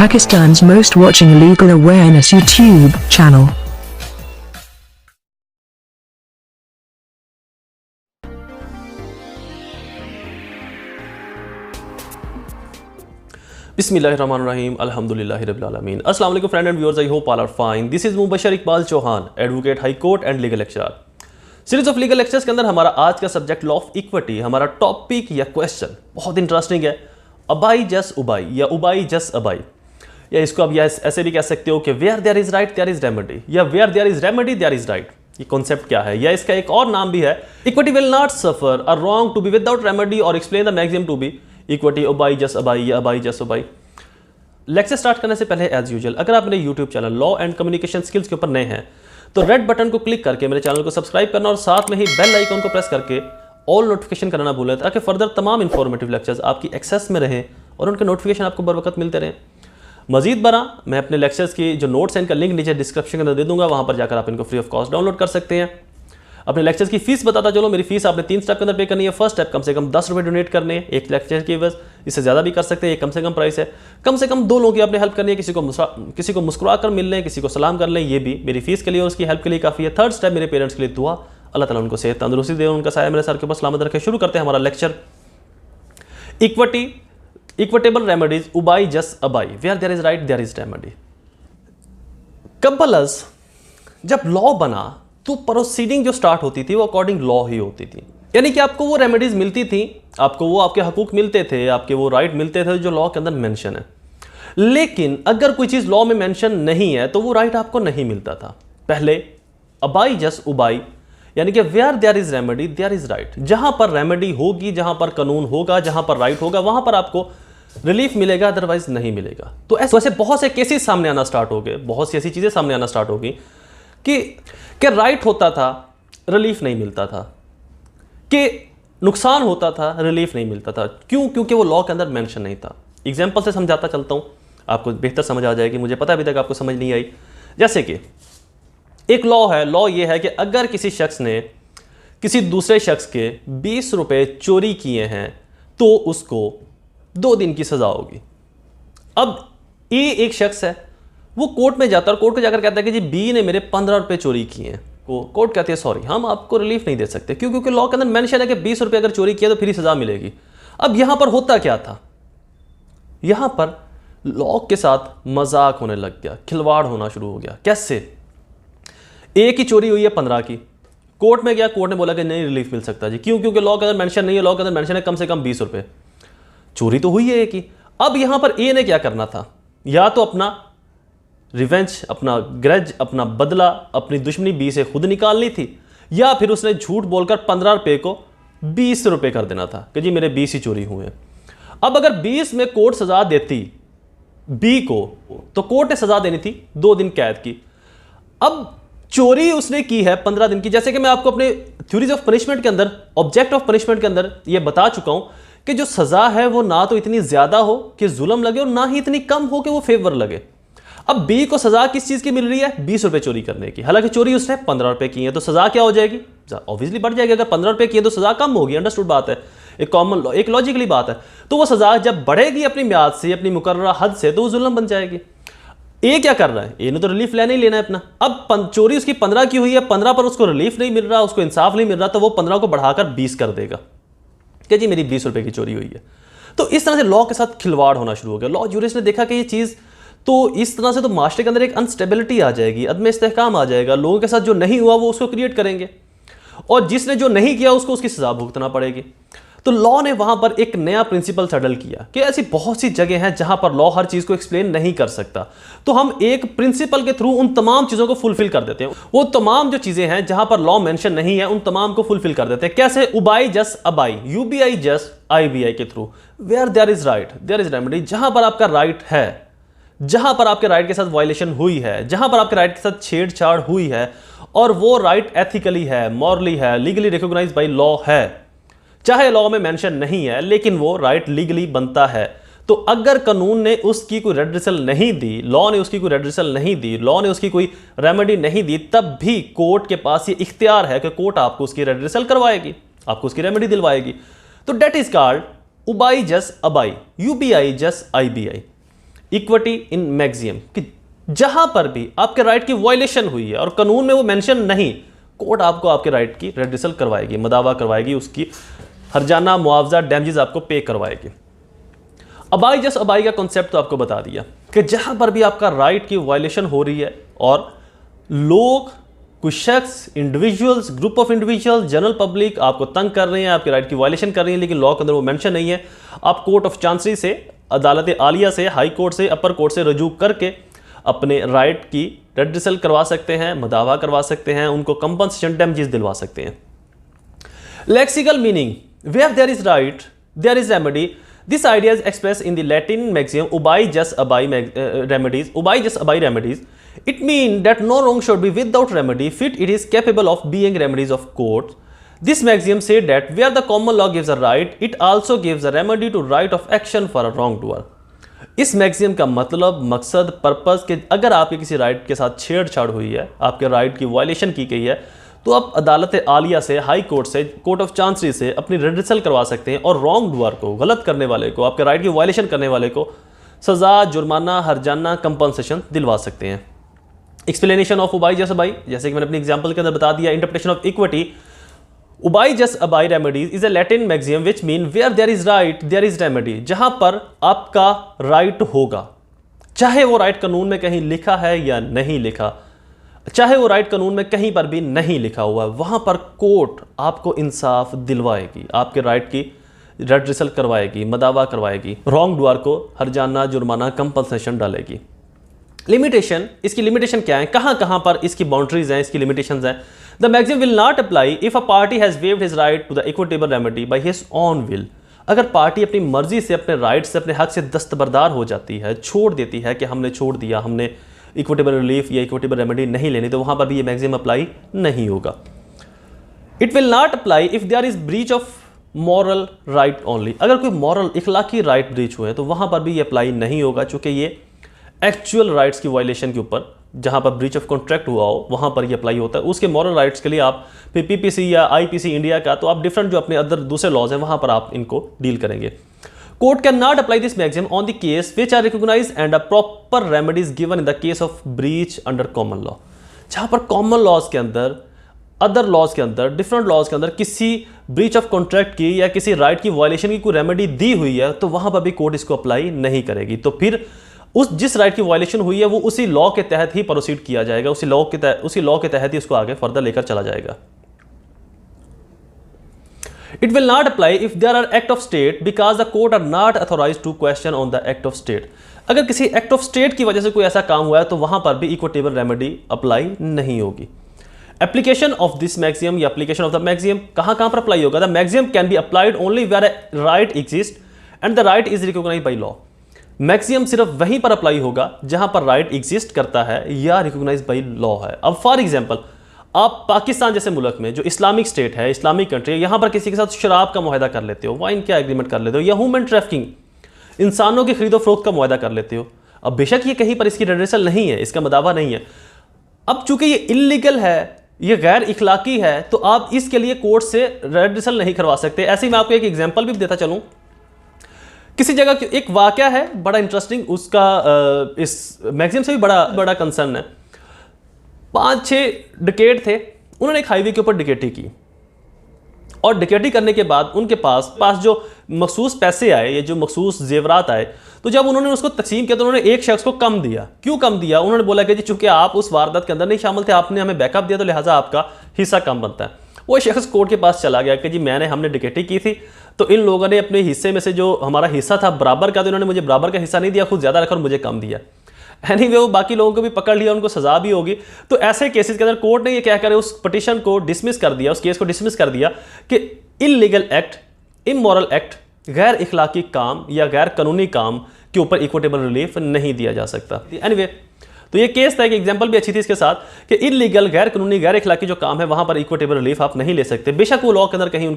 Pakistan's most watching legal awareness YouTube channel. Bismillahirrahmanirrahim. Alhamdulillahi Rabbil Alameen. Assalamu alaikum friend and viewers. I hope all are fine. This is Mobushar Iqbal Chohan, advocate, high court and legal lecturer. Series of legal lectures के अंदर हमारा आज का subject law of equity, हमारा topic या question बहुत interesting है। अबाई जस उबाई या उबाई जस अबाई, या इसको अब ऐसे भी कह सकते हो कि where there is right there is remedy, या where there is remedy there is right. ये कॉन्सेप्ट क्या है, या इसका एक और नाम भी है equity will not suffer a wrong to be without remedy और explain the maxim to be equity अबाई जस अबाई या अबाई जस उबाई। लेक्चर स्टार्ट करने से पहले एज यूजुअल अगर आप मेरे YouTube channel law and communication skills के ऊपर नए हैं तो रेड बटन को क्लिक करके मेरे चैनल को सब्सक्राइब करना और साथ में ही बेल आइकन को प्रेस करके ऑल नोटिफिकेशन करना भूलें ताकि फर्दर तमाम इंफॉर्मेटिव लेक्चर्स आपकी एक्सेस में रहें और उनके नोटिफिकेशन आपको बर वक्त मिलते रहें। मजीद बरा मैं अपने लेक्चर्स की जो नोट्स हैं इनका लिंक नीचे डिस्क्रिप्शन के अंदर दे दूंगा, वहाँ पर जाकर आप इनको फ्री ऑफ कॉस्ट डाउनलोड कर सकते हैं। अपने लेक्चर्स की फीस बताता चलो, मेरी फीस आपने 3 स्टेप के अंदर पे करनी है। फर्स्ट स्टेप कम से कम 10 रुपये डोनेट करने हैं एक लेक्चर की बस, इससे ज़्यादा भी कर सकते हैं, ये कम से कम प्राइस है। कम से कम 2 लोगों की आपने हेल्प करनी है, किसी को मुस्कुरा कर मिल लें, किसी को सलाम कर लें, ये भी मेरी फीस के लिए और उसकी हेल्प के लिए काफ़ी है। थर्ड स्टेप मेरे पेरेंट्स के लिए दुआ, अल्लाह ताला उनको सेहत तंदुरुस्ती दे, उनका साया मेरे सर के ऊपर सलामत रखे। शुरू करते हैं हमारा लेक्चर। इक्विटेबल रेमेडीज उबाई जस अबाई, where there is right there is remedy. Compels जब लॉ बना तो प्रोसीडिंग जो स्टार्ट होती थी वो अकॉर्डिंग लॉ ही होती थी, यानी कि आपको वो रेमेडीज मिलती थी, आपको वो आपके हकूक मिलते थे, आपके वो राइट मिलते थे जो लॉ के अंदर मेंशन है। लेकिन अगर कोई चीज़ लॉ में मेंशन नहीं है तो वो राइट आपको नहीं मिलता था। पहले अबाई जस उबाई, यानी कि where there is remedy there is right, जहां पर रेमेडी होगी, जहां पर कानून होगा, जहां पर राइट होगा वहां पर आपको रिलीफ मिलेगा, अदरवाइज नहीं मिलेगा। तो ऐसे बहुत से केसेस सामने आना स्टार्ट हो गए, बहुत सी ऐसी चीज़ें सामने आना स्टार्ट हो गई कि राइट होता था रिलीफ नहीं मिलता था, कि नुकसान होता था रिलीफ नहीं मिलता था। क्यों? क्योंकि वो लॉ के अंदर मेंशन नहीं था। एग्जांपल से समझाता चलता हूं, आपको बेहतर समझ आ जाएगी, मुझे पता अभी तक आपको समझ नहीं आई। जैसे कि एक लॉ है, लॉ ये है कि अगर किसी शख्स ने किसी दूसरे शख्स के 20 रुपए चोरी किए हैं तो उसको 2 दिन की सजा होगी। अब ए एक शख्स है, वो कोर्ट में जाता है और कोर्ट को जाकर कहता है कि जी बी ने मेरे 15 रुपए चोरी किए हैं। कोर्ट कहती है सॉरी हम आपको रिलीफ नहीं दे सकते। क्यों? क्योंकि लॉ के अंदर मेंशन है कि 20 रुपए अगर चोरी किया तो फिर ही सजा मिलेगी। अब यहां पर होता क्या था, यहां पर लॉ के साथ मजाक होने लग गया, खिलवाड़ होना शुरू हो गया। कैसे? एक ही चोरी हुई है 15 की, कोर्ट में गया, कोर्ट ने बोला कि नहीं रिलीफ मिल सकता जी। क्यों? क्योंकि लॉ के अंदर मेंशन नहीं है, लॉ के अंदर मेंशन है कम से कम 20 रुपए, चोरी तो हुई है एक ही। अब यहां पर ए ने क्या करना था, या तो अपना रिवेंज, अपना ग्रज, अपना बदला, अपनी दुश्मनी बी से खुद निकालनी थी, या फिर उसने झूठ बोलकर 15 रुपए को 20 रुपए कर देना था कि जी मेरे 20 ही चोरी हुए हैं। अब अगर 20 में कोर्ट सजा देती बी को तो कोर्ट ने सजा देनी थी 2 दिन कैद की। अब चोरी उसने की है 15 दिन की। जैसे कि मैं आपको अपने थ्योरीज ऑफ पनिशमेंट के अंदर, ऑब्जेक्ट ऑफ पनिशमेंट के अंदर यह बता चुका हूं कि जो सजा है वो ना तो इतनी ज्यादा हो कि जुल्म लगे और ना ही इतनी कम हो कि वो फेवर लगे। अब बी को सजा किस चीज की मिल रही है? 20 रुपए चोरी करने की। हालांकि चोरी उसने 15 रुपए की है, तो सजा क्या हो जाएगी? ऑब्वियसली बढ़ जाएगी। अगर 15 रुपए की है तो सजा कम होगी, अंडरस्टूड बात है, एक कॉमन लॉ, एक लॉजिकली बात है। तो वो सजा जब बढ़ेगी अपनी म्याद से, अपनी मुकर्ररा हद से, तो वो जुल्म बन जाएगी। ए क्या कर रहा है? ए ने तो रिलीफ लेना ही लेना है अपना। अब चोरी उसकी 15 की हुई है, 15 पर उसको रिलीफ नहीं मिल रहा, उसको इंसाफ नहीं मिल रहा, तो वो 15 को बढ़ाकर 20 कर देगा कि जी मेरी 20 रुपए की चोरी हुई है। तो इस तरह से लॉ के साथ खिलवाड़ होना शुरू हो गया। लॉ ज्यूरिस्ट ने देखा कि ये चीज़ तो इस तरह से तो माशरे के अंदर एक अनस्टेबिलिटी आ जाएगी, अदम इस्तेहकाम आ जाएगा। लोगों के साथ जो नहीं हुआ वो उसको क्रिएट करेंगे और जिसने जो नहीं किया उसको उसकी सजा भुगतना पड़ेगी। तो लॉ ने वहां पर एक नया प्रिंसिपल सेटल किया कि ऐसी बहुत सी जगह हैं जहां पर लॉ हर चीज को एक्सप्लेन नहीं कर सकता, तो हम एक प्रिंसिपल के थ्रू उन तमाम चीजों को फुलफिल कर देते हैं। वो तमाम जो चीजें हैं जहां पर लॉ मेंशन नहीं है उन तमाम को फुलफिल कर देते हैं। कैसे? उबाई जस अबाई, यूबीआई जस आईबीआई के थ्रू। Where there is right there is remedy, जहां पर आपका राइट है, जहां पर आपके राइट के साथ वायलेशन हुई है, जहां पर आपके राइट के साथ छेड़छाड़ हुई है और वो राइट एथिकली है, मॉरली है, लीगली रिकॉग्नाइज बाय लॉ है, चाहे लॉ में मेंशन नहीं है लेकिन वो राइट लीगली बनता है, तो अगर कानून ने उसकी कोई रेड्रेसल नहीं दी, लॉ ने उसकी कोई रेड्रेसल नहीं दी, लॉ ने उसकी कोई रेमेडी नहीं दी, तब भी कोर्ट के पास ये इख्तियार है कि कोर्ट आपको उसकी रेड्रेसल करवाएगी, आपको उसकी रेमेडी दिलवाएगी। तो डेट इज कॉल्ड उबाई जस अबाई, यूबीआई जस आईबीआई। इक्विटी इन मैक्सिम, कि जहां पर भी आपके राइट की वायलेशन हुई है और कानून में वो मेंशन नहीं, कोर्ट आपको आपके राइट की रेडिसल करवाएगी, मदावा करवाएगी, उसकी हर्जाना मुआवजा डैमेजेस आपको पे करवाएगी। अबाई जस्ट अबाई का कॉन्सेप्ट तो आपको बता दिया कि जहां पर भी आपका राइट की वायलेशन हो रही है और लोग, कुछ शख्स, individuals, group of individuals, general public आपको तंग कर रहे हैं, आपके राइट की वायलेशन कर रही है, लेकिन लॉ के अंदर वो मेंशन नहीं है, आप कोर्ट ऑफ चांसरी से, अदालत आलिया से, हाई कोर्ट से, अपर कोर्ट से रजू करके अपने राइट की रेडिसल करवा सकते हैं, मदावा करवा सकते हैं, उनको कंपनसेशन डैमेजेस दिलवा सकते हैं। Lexical meaning, where there is right there is remedy. This idea is express in the Latin maxim उबाई जस अबाई रेमेडीज, उबाई जस अबाई remedies. It means that no wrong should be without remedy, fit it is capable of being remedies of court. This maxim said that where the common law gives a right, it also gives a remedy to right of action for a wrongdoer. इस maxim का मतलब, मकसद, purpose कि अगर आपके किसी right के साथ छेड़छाड़ हुई है, आपके राइट की वायलेशन की गई है, तो आप अदालत आलिया से, हाई कोर्ट से, कोर्ट ऑफ चांसरी से अपनी रेडिसल करवा सकते हैं और रॉन्ग डूअर को, गलत करने वाले को, आपके राइट की वायलेशन करने वाले को सजा, जुर्माना, हर्जाना, कंपनसेशन दिलवा सकते हैं। एक्सप्लेनेशन ऑफ उबाई जस अबाई, जैसे कि मैंने अपने एग्जांपल के अंदर बता दिया, इंटरप्रिटेशन ऑफ इक्विटी, उबाई जस अबाई रेमेडीज is a Latin maxim which mean where there is right there is remedy. जहां पर आपका राइट होगा, चाहे वो राइट कानून में कहीं लिखा है या नहीं लिखा, चाहे वो राइट कानून में कहीं पर भी नहीं लिखा हुआ, वहां पर कोर्ट आपको इंसाफ दिलवाएगी, आपके राइट की रेडिसल करवाएगी, मदावा करवाएगी, रॉन्ग डूअर को हर्जाना, जुर्माना, कंपनसेशन डालेगी। लिमिटेशन, इसकी लिमिटेशन क्या है, कहां कहां पर इसकी बाउंड्रीज हैं, इसकी लिमिटेशंस हैं। The maxim will not apply if a party has waived his right to the equitable remedy by his own will. अगर पार्टी अपनी मर्जी से, अपने राइट से, अपने हक से दस्तबरदार हो जाती है, छोड़ देती है कि हमने छोड़ दिया, हमने इक्विटेबल रिलीफ या इक्विटेबल रेमेडी नहीं लेनी, तो वहां पर भी ये मैक्सिम अप्लाई नहीं होगा। It will not apply if there is breach of moral right only. अगर कोई मॉरल, इखलाकी राइट ब्रीच हुए तो वहां पर भी ये अप्लाई नहीं होगा, चूंकि ये एक्चुअल राइट्स की वायलेशन के ऊपर, जहां पर ब्रीच ऑफ कॉन्ट्रैक्ट हुआ हो, वहां पर ये अप्लाई होता है। उसके मॉरल राइट्स के लिए आप फिर पीपीसी या आईपीसी इंडिया का, तो आप डिफरेंट जो अपने अदर दूसरे लॉज हैं वहां पर आप इनको डील करेंगे। Court can not apply this maxim on the case which are recognised and a proper remedies given in the case of breach under common law. जहां पर कॉमन लॉज के अंदर, अदर लॉज के अंदर, डिफरेंट लॉज के अंदर किसी breach of contract की या किसी राइट की वायलेशन की कोई रेमेडी दी हुई है, तो वहां पर भी कोर्ट इसको अप्लाई नहीं करेगी। तो फिर उस जिस राइट की वायलेशन हुई है वो उसी लॉ के तहत ही प्रोसीड किया जाएगा, उसी लॉ के तहत ही उसको आगे फर्दर लेकर चला जाएगा। It will not apply if there are act of state because the court are not authorised to question on the act of state. अगर किसी एक्ट ऑफ स्टेट की वजह से कोई ऐसा काम हुआ है तो वहां पर भी इक्विटेबल रेमेडी अप्लाई नहीं होगी। एप्लीकेशन ऑफ दिस मैक्सिम या एप्लीकेशन ऑफ द मैक्सिम कहां कहां पर अप्लाई होगा? The maxim can be applied only where a right exist and the right is recognised by law. Maxim सिर्फ वहीं पर अप्लाई होगा जहां पर राइट एग्जिस्ट करता है या रिकॉग्नाइज्ड बाय लॉ है। अब फॉर एग्जांपल, आप पाकिस्तान जैसे मुल्क में जो इस्लामिक स्टेट है, इस्लामिक कंट्री है, यहां पर किसी के साथ शराब का मुआहदा कर लेते हो, वाइन का एग्रीमेंट कर लेते हो, या ह्यूमन ट्रैफिकिंग, इंसानों की खरीदो फरोख्त का मुआहदा कर लेते हो। अब बेशक ये कहीं पर इसकी रेडिसल नहीं है, इसका मदावा नहीं है। अब चूंकि ये इल्लीगल है, ये गैर इखलाकी है, तो आप इसके लिए कोर्ट से रेडिसल नहीं करवा सकते। ऐसे ही मैं आपको एक एग्जाम्पल भी देता चलूँ। किसी जगह एक वाकया है बड़ा इंटरेस्टिंग, उसका इस मैक्सिम से भी बड़ा कंसर्न है। 5-6 डकैत थे, उन्होंने एक हाईवे के ऊपर डकैती की और डकैती करने के बाद उनके पास जो मखसूस पैसे आए या जो मखसूस जेवरात आए, तो जब उन्होंने उसको तकसीम किया तो उन्होंने एक शख्स को कम दिया। क्यों कम दिया? उन्होंने बोला कि जी चूंकि आप उस वारदात के अंदर नहीं शामिल थे, आपने हमें बैकअप दिया, तो लिहाजा आपका हिस्सा कम बनता है। वो शख्स कोर्ट के पास चला गया कि जी हमने डकैती की थी, तो इन लोगों ने अपने हिस्से में से जो हमारा हिस्सा था बराबर का, तो इन्होंने मुझे बराबर का हिस्सा नहीं दिया, खुद ज़्यादा रखा और मुझे कम दिया। एनीवे वो बाकी लोगों को भी पकड़ लिया, उनको सजा भी होगी। तो ऐसे केसेस के अंदर कोर्ट ने ये क्या करे, उस पटिशन को डिसमिस कर दिया, उस केस को डिसमिस कर दिया कि इल्लीगल एक्ट, इमोरल एक्ट, गैर इखलाकी काम या गैर कानूनी काम के ऊपर इक्विटेबल रिलीफ नहीं दिया जा सकता। एनीवे, तो ये केस था, एक एग्जांपल भी अच्छी थी इसके साथ कि इल्लीगल, गैर कानूनी, गैर इखलाकी जो काम है वहां पर इक्विटेबल रिलीफ आप नहीं ले सकते, बेशक वो लॉ के अंदर कहीं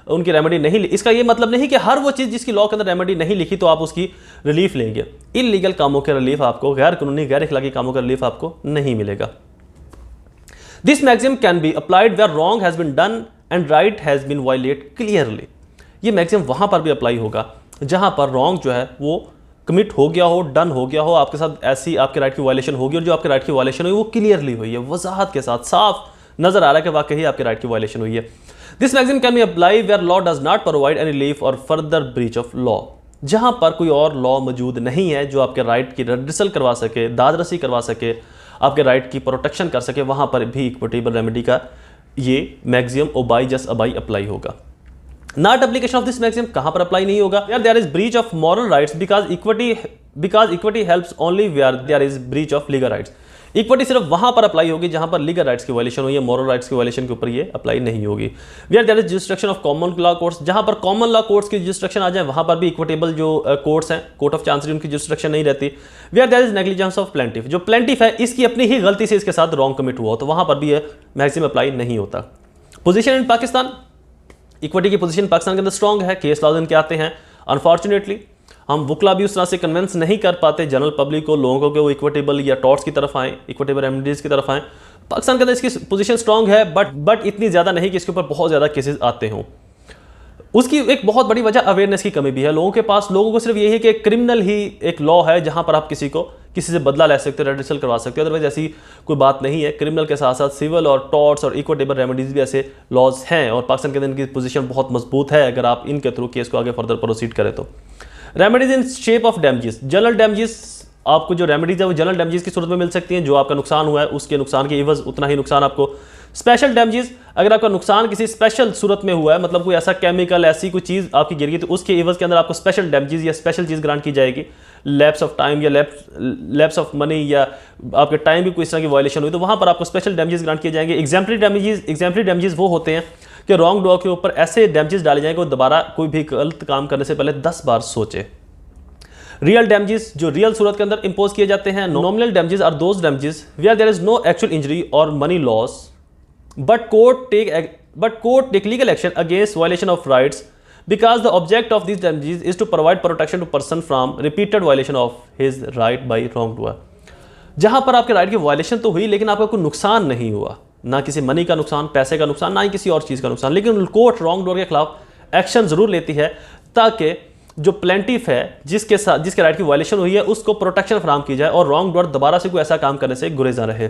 उनकी रेमेडी नहीं। इसका ये मतलब नहीं कि हर वो चीज़ जिसकी लॉ के अंदर रेमेडी नहीं लिखी तो आप उसकी रिलीफ लेंगे। इल्लीगल कामों के रिलीफ आपको, गैर कानूनी, गैर इखलाकी कामों का रिलीफ आपको नहीं मिलेगा। This maxim can be applied where wrong has been done and right has been violate clearly. ये मैक्सिम वहां पर भी अप्लाई होगा जहां पर रॉन्ग जो है वो कमिट हो गया हो, डन हो गया हो, आपके साथ ऐसी आपके राइट की वायलेशन होगी और जो आपके राइट की वायलेशन हुई वो क्लियरली हुई है, वजाहत के साथ साफ नजर आ रहा है कि वाकई आपके राइट की वायलेशन हुई है। This maxim can be apply where law does not provide any leaf और फर्दर ब्रीच ऑफ लॉ। जहां पर कोई और लॉ मौजूद नहीं है जो आपके राइट की रिड्रेसल करवा सके, दादरसी करवा सके, आपके राइट की प्रोटेक्शन कर सके, वहां पर भी इक्विटेबल रेमेडी का ये मैक्सिम ओबाई जस्ट अबाई अप्लाई होगा। Not application of this maxim कहां पर अप्लाई नहीं होगा? Where there is breach of moral rights because equity helps only where there is breach of legal rights. Equity सिर्फ वहां पर अप्लाई होगी जहां पर लीगल राइट्स की वायलेशन हुई है, मॉरल राइट्स की वायलेशन के ऊपर ये अप्लाई नहीं होगी। Where there is jurisdiction of common law courts, जहां पर कॉमन लॉ कोर्ट्स की जुरिसडिक्शन आ जाए वहां पर भी इक्विटेबल जो कोर्ट्स हैं, कोर्ट ऑफ चांसरी, उनकी जुरिसडिक्शन नहीं रहती। Where there is negligence of plaintiff, जो प्लेंटिफ है इसकी अपनी ही गलती से इसके साथ रॉन्ग कमिट हुआ तो वहां पर भी ये मैक्सिम अप्लाई नहीं होता। पोजीशन इन पाकिस्तान, इक्विटी की पोजीशन पाकिस्तान के अंदर स्ट्रांग है, केस लॉज इनके आते हैं। अनफॉर्चुनेटली हम वुकला भी उस तरह से कन्विंस नहीं कर पाते जनरल पब्लिक को, लोगों को कि वो इक्विटेबल या टॉर्ट्स की तरफ आए, इक्विटेबल रेमेडीज की तरफ आए। पाकिस्तान के अंदर इसकी पोजीशन स्ट्रांग है बट इतनी ज़्यादा नहीं कि इसके ऊपर बहुत ज़्यादा केसेस आते हों। उसकी एक बहुत बड़ी वजह अवेयरनेस की कमी भी है लोगों के पास। लोगों को सिर्फ यही है कि क्रिमिनल ही एक लॉ है जहां पर आप किसी से बदला ले सकते हो, रेडिसल करवा सकते हो, अदरवाइज ऐसी कोई बात नहीं है। क्रिमिनल के साथ साथ सिविल और टॉर्ट्स और इक्विटेबल रेमेडीज भी ऐसे लॉज हैं और पाकिस्तान के अंदर इनकी पोजीशन बहुत मजबूत है अगर आप इनके थ्रू केस को आगे फर्दर प्रोसीड करें तो। Remedies in shape of damages, general damages, आपको जो रेमेडीज है वो जनरल डैमेजेस की सूरत में मिल सकती हैं, जो आपका नुकसान हुआ है उसके नुकसान के एवज उतना ही नुकसान आपको। स्पेशल डैमेजेस, अगर आपका नुकसान किसी स्पेशल सूरत में हुआ है, मतलब कोई ऐसा केमिकल, ऐसी कोई चीज़ आपकी गिर गई तो उसके एवज के अंदर आपको स्पेशल डैमेजेस या स्पेशल चीज़ ग्रांट की जाएगी। लैप्स ऑफ टाइम या लैप्स ऑफ मनी या आपके टाइम भी कोई इस तरह की वायलेशन हुई तो वहाँ पर आपको स्पेशल डैमेजेस ग्रांट किए जाएंगे। एग्जाम्पलरी डैमेजेस वो होते हैं कि रॉन्ग डॉ के ऊपर ऐसे डैमेजेस डाले जाएंगे वो दोबारा कोई भी गलत काम करने से पहले 10 बार सोचे। रियल डैमेजेस, जो रियल सूरत के अंदर इंपोज किए जाते हैं। Nominal damages are those damages where there is no actual injury or money loss but court take legal action against violation of rights because the object of these damages is to provide protection to person from repeated violation of his right by wrongdoer। जहां पर आपके right की violation तो हुई लेकिन आपका कोई नुकसान नहीं हुआ, ना किसी मनी का नुकसान, पैसे का नुकसान, ना ही किसी और चीज़ का नुकसान, लेकिन कोर्ट रॉन्ग डोर के खिलाफ एक्शन जरूर लेती है ताकि जो प्लेंटिफ है जिसके राइट की वायलेशन हुई है उसको प्रोटेक्शन फराहम की जाए और रॉन्ग डोर दोबारा से कोई ऐसा काम करने से गुरेजा रहे,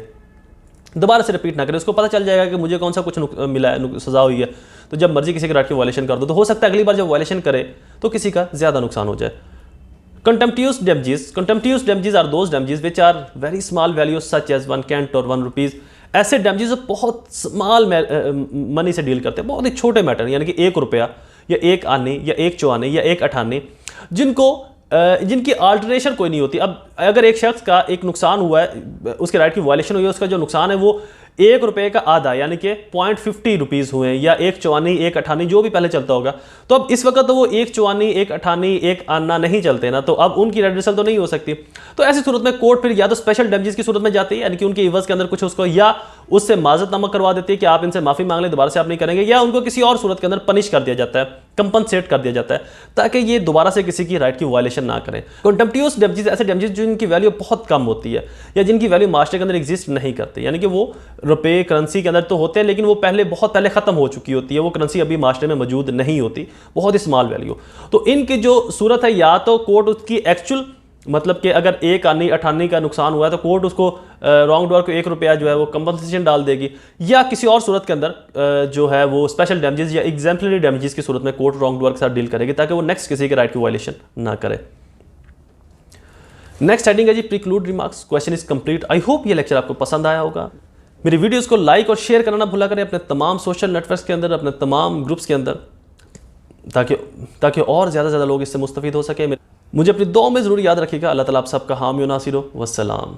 दोबारा से रिपीट ना करे। उसको पता चल जाएगा कि मुझे कौन सा कुछ मिला है, सजा हुई है, तो जब मर्जी किसी के राइट की वायलेशन कर दो तो हो सकता है अगली बार जब वायलेशन करे तो किसी का ज्यादा नुकसान हो जाए। Contemptuous damages are those damages which are very small values such as 1 cent or 1 rupees. ऐसे डैमेजेस जो बहुत स्मॉल मनी से डील करते हैं, बहुत ही छोटे मैटर, यानी कि 1 रुपया या 1 आने या 1 चौआने या 1 अठाने, जिनकी अल्टरेशन कोई नहीं होती। अब अगर एक शख्स का एक नुकसान हुआ है, उसके राइट की वायलेशन हुई है, उसका जो नुकसान है वो 1 रुपये का आधा यानी कि 0.50 रुपीज़ हुए या 1 चौआनी 1 अठानी जो भी पहले चलता होगा, तो अब इस वक्त तो वो 1 चौआनी 1 अठानी 1 आना नहीं चलते ना, तो अब उनकी रेडिसल तो नहीं हो सकती। तो ऐसी सूरत में कोर्ट फिर या तो स्पेशल डैमेजेस की सूरत में जाती है, यानी कि उनके इवज के अंदर कुछ उसको या उससे माजरतनामा करवा देती है कि आप इनसे माफी मांग लें, दोबारा से आप नहीं करेंगे, या उनको किसी और सूरत के अंदर पनिश कर दिया जाता है, कंपनसेट कर दिया जाता है ताकि ये दोबारा से किसी की राइट की वायलेशन ना करें। कंटेम्प्टियस डैमेजेस ऐसे डैमेजेस जिनकी वैल्यू बहुत कम होती है या जिनकी वैल्यू मास्टर के अंदर एग्जिस्ट नहीं करती, यानी कि वो रुपए करेंसी के अंदर तो होते हैं लेकिन वो बहुत पहले खत्म हो चुकी होती है, वो करेंसी अभी मास्टर में मौजूद नहीं होती, बहुत ही स्मॉल वैल्यू। तो इनकी जो सूरत है या तो कोर्ट उसकी एक्चुअल, मतलब कि अगर 1 आनी 98 का नुकसान हुआ है तो कोर्ट उसको रॉन्ग डोर को 1 रुपया जो है वो कंपनसेशन डाल देगी, या किसी और सूरत के अंदर जो है वो स्पेशल डैमेजेस या एग्जाम्पलरी डैमेजेस की सूरत में कोर्ट रॉन्ग डोर के साथ डील करेगी ताकि वो नेक्स्ट किसी के राइट की वायलेशन ना करे। नेक्स्ट हेडिंग है जी preclude remarks. Question is complete. I hope ये लेक्चर आपको पसंद आया होगा। मेरी वीडियोस को लाइक और शेयर करना ना भूला करें अपने तमाम सोशल नेटवर्क्स के अंदर, अपने तमाम ग्रुप्स के अंदर, ताकि और ज़्यादा से ज़्यादा लोग इससे मुस्तफीद हो सके। मुझे अपनी दुआ में ज़रूर याद रखिएगा। अल्लाह ताला आप सबका हामी और नासिर हो। वस्सलाम।